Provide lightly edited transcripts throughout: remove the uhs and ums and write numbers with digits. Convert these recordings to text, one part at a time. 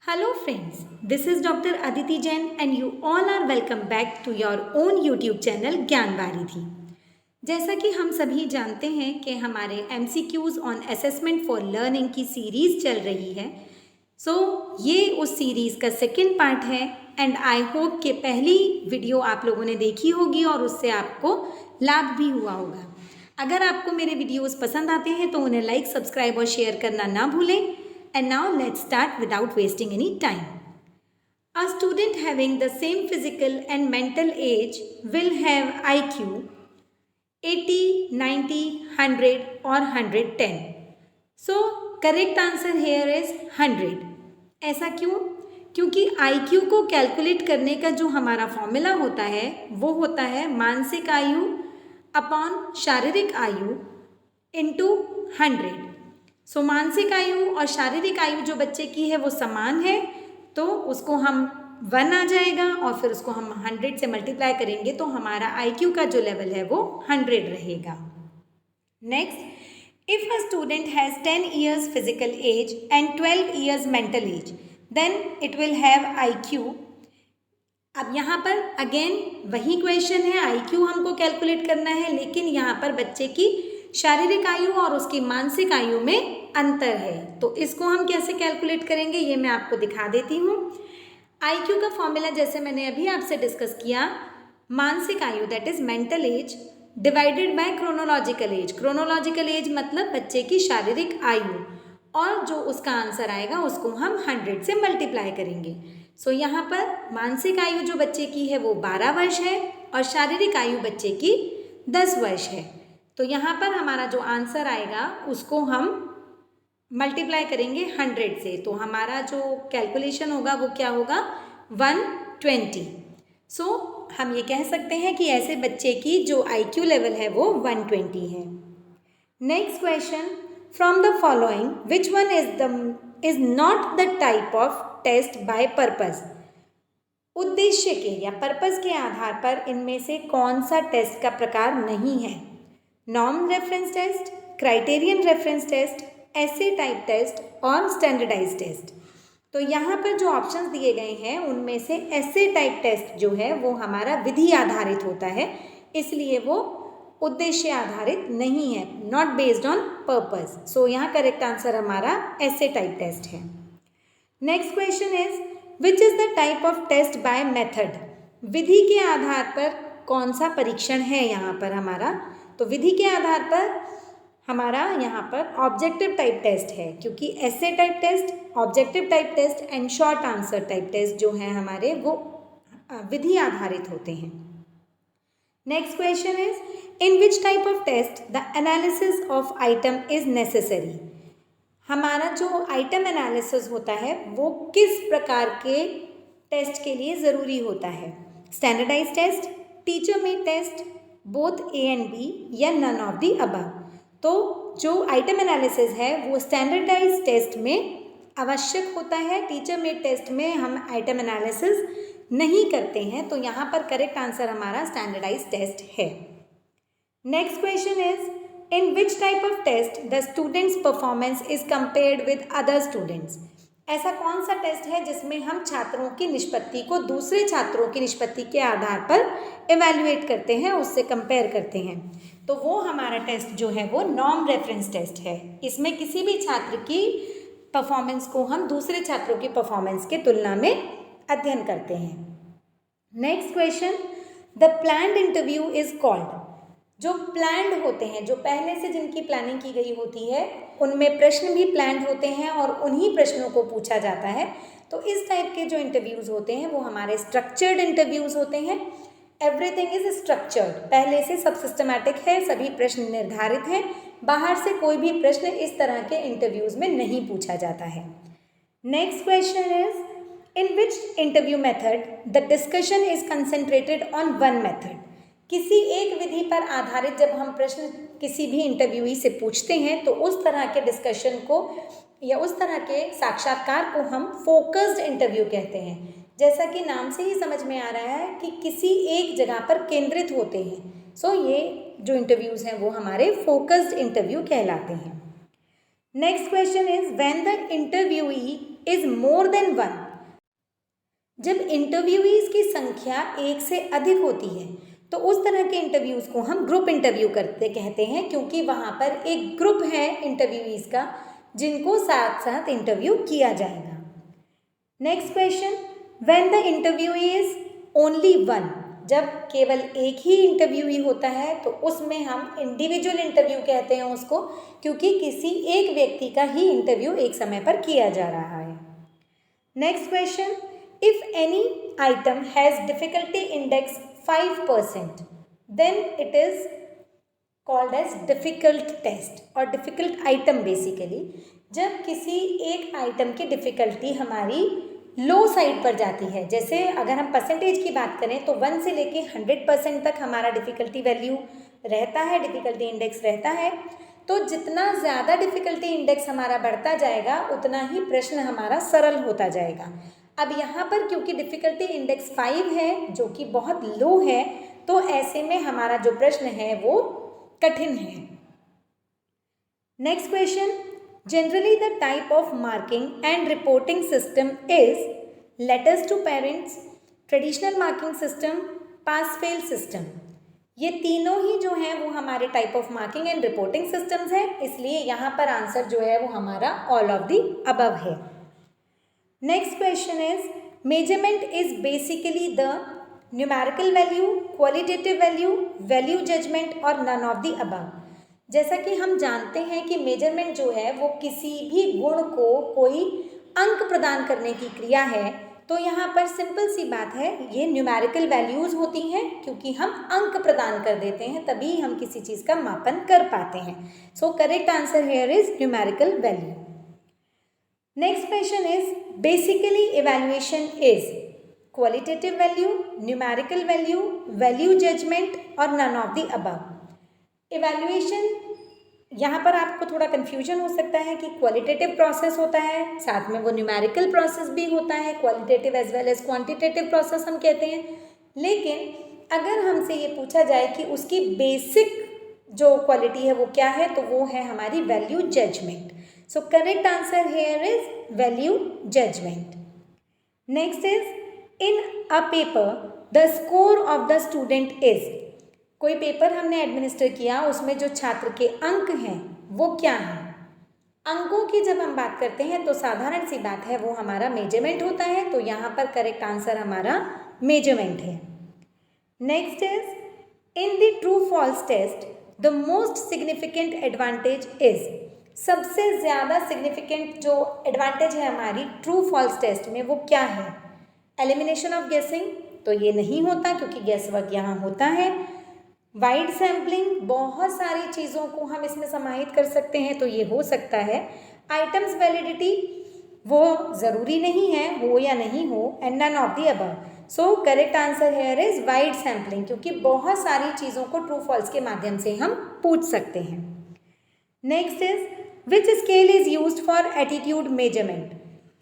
Hello friends, this is Dr. Aditi Jain and you all are welcome back to your own YouTube channel ज्ञान वारिधि। जैसा कि हम सभी जानते हैं कि हमारे MCQs on assessment for learning की सीरीज़ चल रही है। ये उस सीरीज़ का सेकंड पार्ट है एंड आई होप कि पहली वीडियो आप लोगों ने देखी होगी और उससे आपको लाभ भी हुआ होगा। अगर आपको मेरे वीडियोस पसंद आते हैं तो उन्हें लाइक, सब्सक्राइब और शेयर करना ना भूलें। And now let's start without wasting any time. A student having the same physical and mental age will have IQ 80, 90, 100 or 110. So correct answer here is 100. ऐसा क्यों? क्योंकि IQ को कैलकुलेट करने का जो हमारा फॉर्मूला होता है वो होता है मानसिक आयु अपॉन शारीरिक आयु इंटू 100। सो मानसिक आयु और शारीरिक आयु जो बच्चे की है वो समान है, तो उसको हम 1 आ जाएगा और फिर उसको हम 100 से मल्टीप्लाई करेंगे तो हमारा IQ का जो लेवल है वो 100 रहेगा। Next, if a student has 10 years physical age and 12 years mental age then it will have IQ। अब यहाँ पर अगेन वही क्वेश्चन है, IQ हमको कैलकुलेट करना है, लेकिन यहाँ पर बच्चे की शारीरिक आयु और उसकी मानसिक आयु में अंतर है, तो इसको हम कैसे कैलकुलेट करेंगे ये मैं आपको दिखा देती हूँ। IQ का फॉर्मूला जैसे मैंने अभी आपसे डिस्कस किया, मानसिक आयु that is mental as divided by chronological age. Chronological age मतलब बच्चे की शारीरिक आयु, और जो उसका आंसर आएगा उसको हम 100 से मल्टीप्लाई करेंगे। सो यहाँ पर मानसिक आयु जो बच्चे की है वो 12 वर्ष है और शारीरिक आयु बच्चे की 10 वर्ष है। तो यहाँ पर हमारा जो आंसर आएगा उसको हम मल्टीप्लाई करेंगे 100 से, तो हमारा जो कैलकुलेशन होगा वो क्या होगा 120। सो हम ये कह सकते हैं कि ऐसे बच्चे की जो IQ लेवल है वो 120 है। Next question, from the following which one is not the type of test by purpose. उद्देश्य के या पर्पस के आधार पर इनमें से कौन सा टेस्ट का प्रकार नहीं है? Norm reference test, criterion reference test, essay type test और स्टैंडर्डाइज टेस्ट। तो यहाँ पर जो ऑप्शंस दिए गए हैं उनमें से ऐसे टाइप टेस्ट जो है वो हमारा विधि आधारित होता है, इसलिए वो उद्देश्य आधारित नहीं है, not based on purpose. So यहाँ करेक्ट आंसर हमारा ऐसे टाइप टेस्ट है। Next question is which is the type of test by method. विधि के आधार पर कौन सा परीक्षण है यहाँ पर हमारा? तो विधि के आधार पर हमारा यहाँ पर ऑब्जेक्टिव टाइप टेस्ट है, क्योंकि essay type test, objective type test and short answer type test जो हैं हमारे वो विधि आधारित होते हैं। Next question is in which type of test the analysis of item is necessary. हमारा जो आइटम एनालिसिस होता है वो किस प्रकार के टेस्ट के लिए ज़रूरी होता है? Standardize test, teacher made test, both A and B या नन ऑफ दी अबव। तो जो आइटम एनालिसिस है वो स्टैंडर्डाइज टेस्ट में आवश्यक होता है, टीचर मेड टेस्ट में हम आइटम एनालिसिस नहीं करते हैं, तो यहाँ पर करेक्ट आंसर हमारा स्टैंडर्डाइज टेस्ट है। Next question is in which type of test the students performance is compared with other students. ऐसा कौन सा टेस्ट है जिसमें हम छात्रों की निष्पत्ति को दूसरे छात्रों की निष्पत्ति के आधार पर इवैल्यूएट करते हैं, उससे कंपेयर करते हैं? तो वो हमारा टेस्ट जो है वो नॉर्म रेफरेंस टेस्ट है। इसमें किसी भी छात्र की परफॉर्मेंस को हम दूसरे छात्रों की परफॉर्मेंस के तुलना में अध्ययन करते हैं। Next question, the planned interview is called. जो प्लान्ड होते हैं, जो पहले से जिनकी प्लानिंग की गई होती है, उनमें प्रश्न भी प्लान्ड होते हैं और उन्हीं प्रश्नों को पूछा जाता है। तो इस टाइप के जो इंटरव्यूज़ होते हैं वो हमारे स्ट्रक्चर्ड इंटरव्यूज़ होते हैं। एवरीथिंग इज स्ट्रक्चर्ड, पहले से सब सिस्टमैटिक है, सभी प्रश्न निर्धारित हैं, बाहर से कोई भी प्रश्न इस तरह के इंटरव्यूज़ में नहीं पूछा जाता है। Next question is in which interview method the discussion is concentrated on one method. किसी एक विधि पर आधारित जब हम प्रश्न किसी भी इंटरव्यूई से पूछते हैं तो उस तरह के डिस्कशन को या उस तरह के साक्षात्कार को हम फोकस्ड इंटरव्यू कहते हैं। जैसा कि नाम से ही समझ में आ रहा है कि किसी एक जगह पर केंद्रित होते हैं। सो ये जो इंटरव्यूज़ हैं वो हमारे फोकस्ड इंटरव्यू कहलाते हैं। Next question is when the interviewee is more than 1, जब इंटरव्यूईज की संख्या एक से अधिक होती है तो उस तरह के इंटरव्यूज़ को हम ग्रुप इंटरव्यू कहते हैं, क्योंकि वहाँ पर एक ग्रुप है इंटरव्यूईज का जिनको साथ साथ इंटरव्यू किया जाएगा। Next question, when the interview is only 1, जब केवल एक ही इंटरव्यूई होता है तो उसमें हम इंडिविजुअल इंटरव्यू कहते हैं उसको, क्योंकि किसी एक व्यक्ति का ही इंटरव्यू एक समय पर किया जा रहा है। Next question, if any item has difficulty index 5%, then it is called as difficult test or difficult item basically। जब किसी एक आइटम की डिफ़िकल्टी हमारी लो साइड पर जाती है, जैसे अगर हम परसेंटेज की बात करें तो 1 से लेके 100% तक हमारा डिफ़िकल्टी वैल्यू रहता है, डिफ़िकल्टी इंडेक्स रहता है, तो जितना ज़्यादा डिफ़िकल्टी इंडेक्स हमारा बढ़ता जाएगा उतना ही प्रश्न हमारा सरल होता जाएगा। अब यहाँ पर क्योंकि डिफ़िकल्टी इंडेक्स 5 है जो कि बहुत लो है, तो ऐसे में हमारा जो प्रश्न है वो कठिन है। Next question, generally the type of marking and reporting system is letters to parents, traditional marking system, pass fail system. ये तीनों ही जो हैं वो हमारे type of marking and reporting systems हैं, इसलिए यहाँ पर आंसर जो है वो हमारा ऑल ऑफ द अबव है। Next question is, measurement is basically the numerical value, qualitative value, value judgment और none of the above। जैसा कि हम जानते हैं कि मेजरमेंट जो है वो किसी भी गुण को कोई अंक प्रदान करने की क्रिया है, तो यहाँ पर सिंपल सी बात है, ये न्यूमेरिकल वैल्यूज़ होती हैं, क्योंकि हम अंक प्रदान कर देते हैं तभी हम किसी चीज़ का मापन कर पाते हैं। सो correct answer here is numerical value. Next question is, basically evaluation is qualitative value, numerical value, value judgment और none of the above। Evaluation यहाँ पर आपको थोड़ा confusion हो सकता है कि qualitative process होता है, साथ में वो numerical process भी होता है, qualitative as well as quantitative process हम कहते हैं। लेकिन अगर हमसे ये पूछा जाए कि उसकी basic जो क्वालिटी है वो क्या है, तो वो है हमारी value judgement. So correct answer here is value judgement. Next is, in a paper the score of the student is, कोई पेपर हमने एडमिनिस्टर किया, उसमें जो छात्र के अंक हैं वो क्या हैं? अंकों की जब हम बात करते हैं तो साधारण सी बात है, वो हमारा मेजरमेंट होता है, तो यहाँ पर करेक्ट आंसर हमारा मेजरमेंट है। Next is, in the true false test the most significant advantage is, सबसे ज़्यादा सिग्निफिकेंट जो एडवांटेज है हमारी ट्रू फॉल्स टेस्ट में वो क्या है? एलिमिनेशन ऑफ गेसिंग, तो ये नहीं होता क्योंकि गेस वर्क यहाँ होता है। वाइड सैम्पलिंग, बहुत सारी चीज़ों को हम इसमें समाहित कर सकते हैं, तो ये हो सकता है। आइटम्स वैलिडिटी, वो ज़रूरी नहीं है हो या नहीं हो, and none of the above. So correct answer here is wide sampling, क्योंकि बहुत सारी चीज़ों को ट्रू फॉल्स के माध्यम से हम पूछ सकते हैं। Next is, which scale is used for attitude measurement,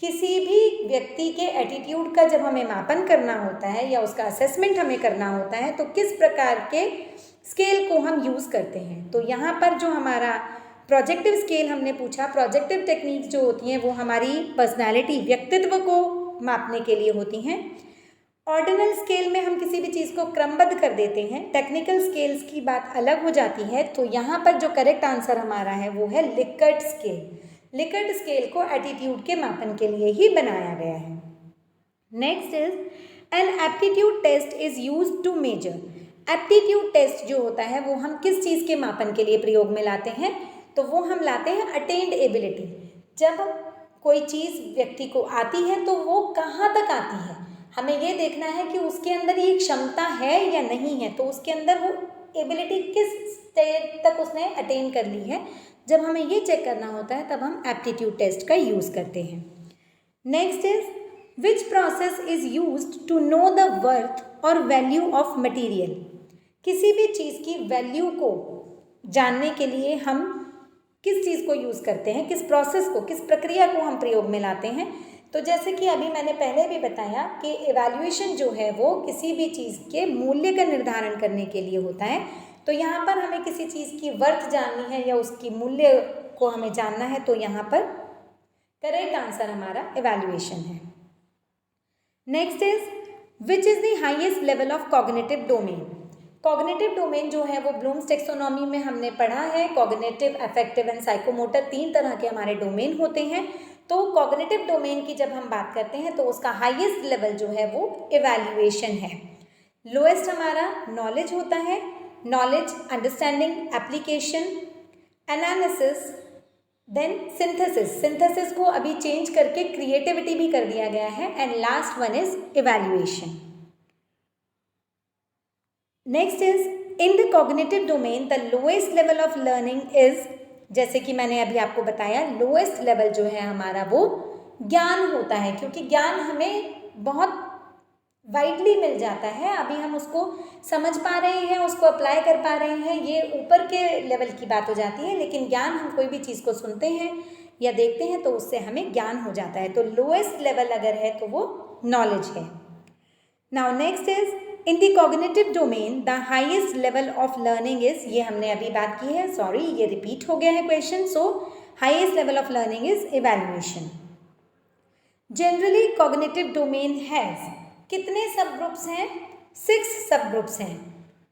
किसी भी व्यक्ति के एटीट्यूड का जब हमें मापन करना होता है या उसका असेसमेंट हमें करना होता है तो किस प्रकार के स्केल को हम यूज़ करते हैं? तो यहाँ पर जो हमारा प्रोजेक्टिव स्केल हमने पूछा, प्रोजेक्टिव टेक्निक्स जो होती हैं वो हमारी पर्सनैलिटी, व्यक्तित्व को मापने के लिए होती हैं। ऑर्डिनल स्केल में हम किसी भी चीज़ को क्रमबद्ध कर देते हैं, टेक्निकल स्केल्स की बात अलग हो जाती है। तो यहाँ पर जो करेक्ट आंसर हमारा है वो है लिकर्ट स्केल। लिकर्ट स्केल को एटीट्यूड के मापन के लिए ही बनाया गया है। Next is, an aptitude test is used to measure, aptitude test जो होता है वो हम किस चीज़ के मापन के लिए प्रयोग में लाते हैं? तो वो हम लाते हैं अटेन्ड एबिलिटी। जब कोई चीज़ व्यक्ति को आती है तो वो कहाँ तक आती है, हमें ये देखना है कि उसके अंदर ये क्षमता है या नहीं है, तो उसके अंदर वो एबिलिटी किस स्टेज तक उसने अटेन कर ली है। जब हमें ये चेक करना होता है तब हम एप्टीट्यूड टेस्ट का यूज़ करते हैं। Next is, which process is used to know the worth और वैल्यू ऑफ मटेरियल, किसी भी चीज़ की वैल्यू को जानने के लिए हम किस चीज़ को यूज़ करते हैं, किस प्रोसेस को, किस प्रक्रिया को हम प्रयोग में लाते हैं? तो जैसे कि अभी मैंने पहले भी बताया कि इवैल्यूएशन जो है वो किसी भी चीज़ के मूल्य का निर्धारण करने के लिए होता है। तो यहाँ पर हमें किसी चीज़ की वर्थ जाननी है या उसकी मूल्य को हमें जानना है, तो यहाँ पर करेक्ट आंसर हमारा इवैल्यूएशन है। Next is which is the highest level of cognitive domain. Cognitive domain जो है वो ब्लूम्स टेक्सोनॉमी में हमने पढ़ा है। कॉग्निटिव, अफेक्टिव एंड साइकोमोटर 3 तरह के हमारे डोमेन होते हैं। तो कॉग्निटिव डोमेन की जब हम बात करते हैं तो उसका हाईएस्ट लेवल जो है वो इवैल्यूएशन है। लोएस्ट हमारा नॉलेज होता है, knowledge, understanding, application, analysis, then synthesis. Synthesis को अभी चेंज करके क्रिएटिविटी भी कर दिया गया है, and last one is evaluation. Next is in the cognitive domain the lowest level of learning is, जैसे कि मैंने अभी आपको बताया, लोएस्ट लेवल जो है हमारा वो ज्ञान होता है, क्योंकि ज्ञान हमें बहुत वाइडली मिल जाता है। अभी हम उसको समझ पा रहे हैं, उसको अप्लाई कर पा रहे हैं, ये ऊपर के लेवल की बात हो जाती है। लेकिन ज्ञान, हम कोई भी चीज़ को सुनते हैं या देखते हैं तो उससे हमें ज्ञान हो जाता है। तो लोएस्ट लेवल अगर है तो वो नॉलेज है। Now next is in the cognitive domain the highest level of learning is, ये हमने अभी बात की है, सॉरी ये रिपीट हो गया है question. So highest level of learning is evaluation. Generally cognitive domain has कितने सब ग्रुप्स हैं? 6 सब ग्रुप्स हैं।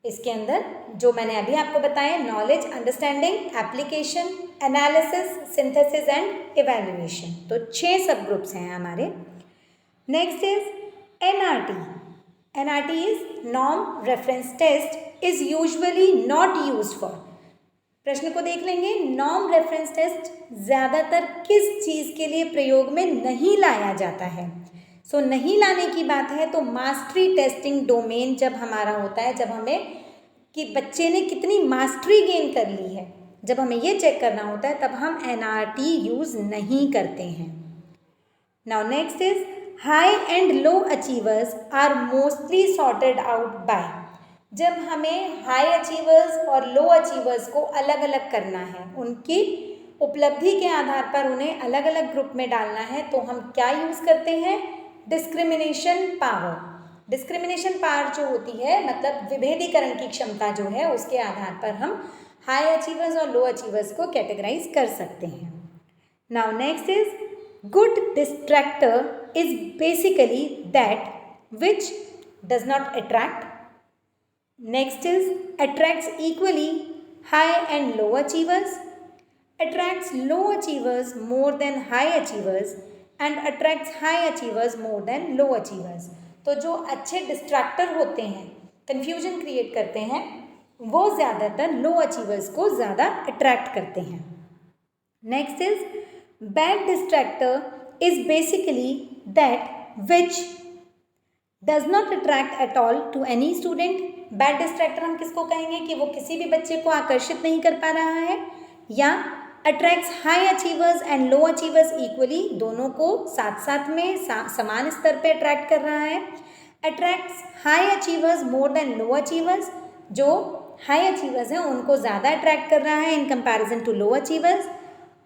इसके अंदर जो मैंने अभी आपको बताया, knowledge, understanding, application, analysis, synthesis and evaluation. तो 6 सब ग्रुप्स हैं हमारे। Next is NRT. NRT is Norm Reference Test is usually not used for। प्रश्न को देख लेंगे। नॉर्म रेफरेंस टेस्ट ज़्यादातर किस चीज़ के लिए प्रयोग में नहीं लाया जाता है? सो नहीं लाने की बात है तो मास्टरी टेस्टिंग डोमेन जब हमारा होता है, जब हमें कि बच्चे ने कितनी मास्टरी गेन कर ली है, जब हमें ये चेक करना होता है, तब हम NRT यूज़ नहीं करते हैं। Now next is high and low achievers are mostly sorted out by. जब हमें हाई अचीवर्स और लो अचीवर्स को अलग अलग करना है, उनकी उपलब्धि के आधार पर उन्हें अलग अलग ग्रुप में डालना है, तो हम क्या यूज़ करते हैं? Discrimination power. डिस्क्रिमिनेशन पावर जो होती है, मतलब विभेदीकरण की क्षमता जो है, उसके आधार पर हम हाई अचीवर्स और लो अचीवर्स को कैटेगराइज कर सकते हैं। Now next is good distractor is basically that which does not attract. Next is attracts equally high and low achievers, attracts low achievers more than high achievers and attracts high achievers more than low achievers। तो जो अच्छे distractor होते हैं, confusion create करते हैं, वो ज़्यादातर लो achievers को ज़्यादा अट्रैक्ट करते हैं। Next is bad distractor is basically that which does not attract at all to any student। bad distractor हम किसको कहेंगे? कि वो किसी भी बच्चे को आकर्षित नहीं कर पा रहा है, या attracts high achievers and low achievers equally, दोनों को साथ साथ में समान स्तर पे अट्रैक्ट कर रहा है। attracts high achievers more than low achievers, जो high achievers हैं उनको ज़्यादा अट्रैक्ट कर रहा है in comparison to low achievers,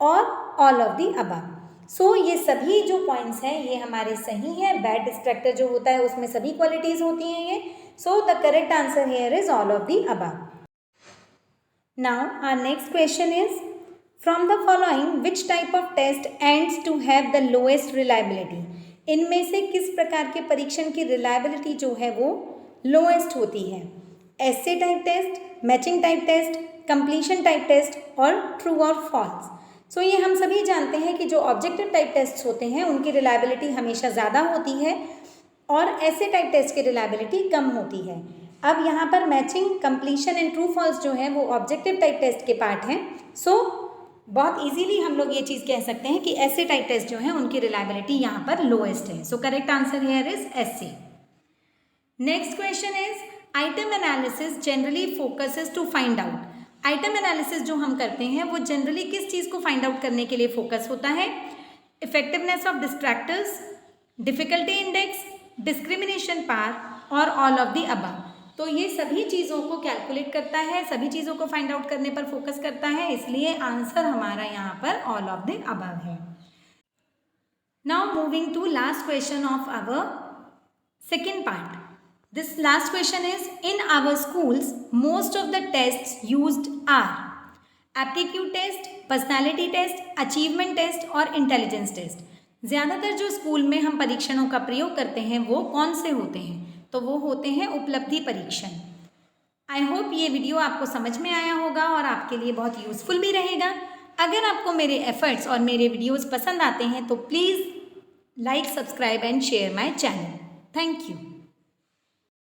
और ऑल ऑफ दी अबव। सो ये सभी जो पॉइंट्स हैं ये हमारे सही हैं। बैड डिस्ट्रैक्टर जो होता है उसमें सभी क्वालिटीज होती हैं ये। So the correct answer here is all of the above. Now our next question is from the following which type of test ends to have the lowest reliability. इनमें से किस प्रकार के परीक्षण की रिलायबिलिटी जो है वो लोएस्ट होती है? Essay type test, matching type test, completion type test और ट्रू और फॉल्स। सो ये हम सभी जानते हैं कि जो ऑब्जेक्टिव टाइप टेस्ट होते हैं उनकी रिलायबिलिटी हमेशा ज़्यादा होती है और ऐसे टाइप टेस्ट की रिलायबिलिटी कम होती है। अब यहाँ पर matching, completion and true false जो है वो ऑब्जेक्टिव टाइप टेस्ट के पार्ट हैं। सो बहुत इजीली हम लोग ये चीज़ कह सकते हैं कि ऐसे टाइप टेस्ट जो हैं उनकी रिलायबिलिटी यहाँ पर लोएस्ट है। So correct answer here is essay. Next question is item analysis generally focuses to find out. Item analysis जो हम करते हैं वो जनरली किस चीज़ को फाइंड आउट करने के लिए फोकस होता है? Effectiveness of distractors, difficulty index, discrimination power और ऑल ऑफ द अबव। तो ये सभी चीज़ों को कैलकुलेट करता है, सभी चीज़ों को फाइंड आउट करने पर फोकस करता है, इसलिए आंसर हमारा यहाँ पर ऑल ऑफ द अबव है। Now moving to last question of our second part. This last question is, in our schools, most of the tests used are aptitude test, personality test, achievement test और intelligence test. ज़्यादातर जो school में हम परीक्षणों का प्रयोग करते हैं वो कौन से होते हैं? तो वो होते हैं उपलब्धि परीक्षण। आई होप ये वीडियो आपको समझ में आया होगा और आपके लिए बहुत यूज़फुल भी रहेगा। अगर आपको मेरे एफर्ट्स और मेरे वीडियोज़ पसंद आते हैं तो please like, subscribe and share my channel. Thank you.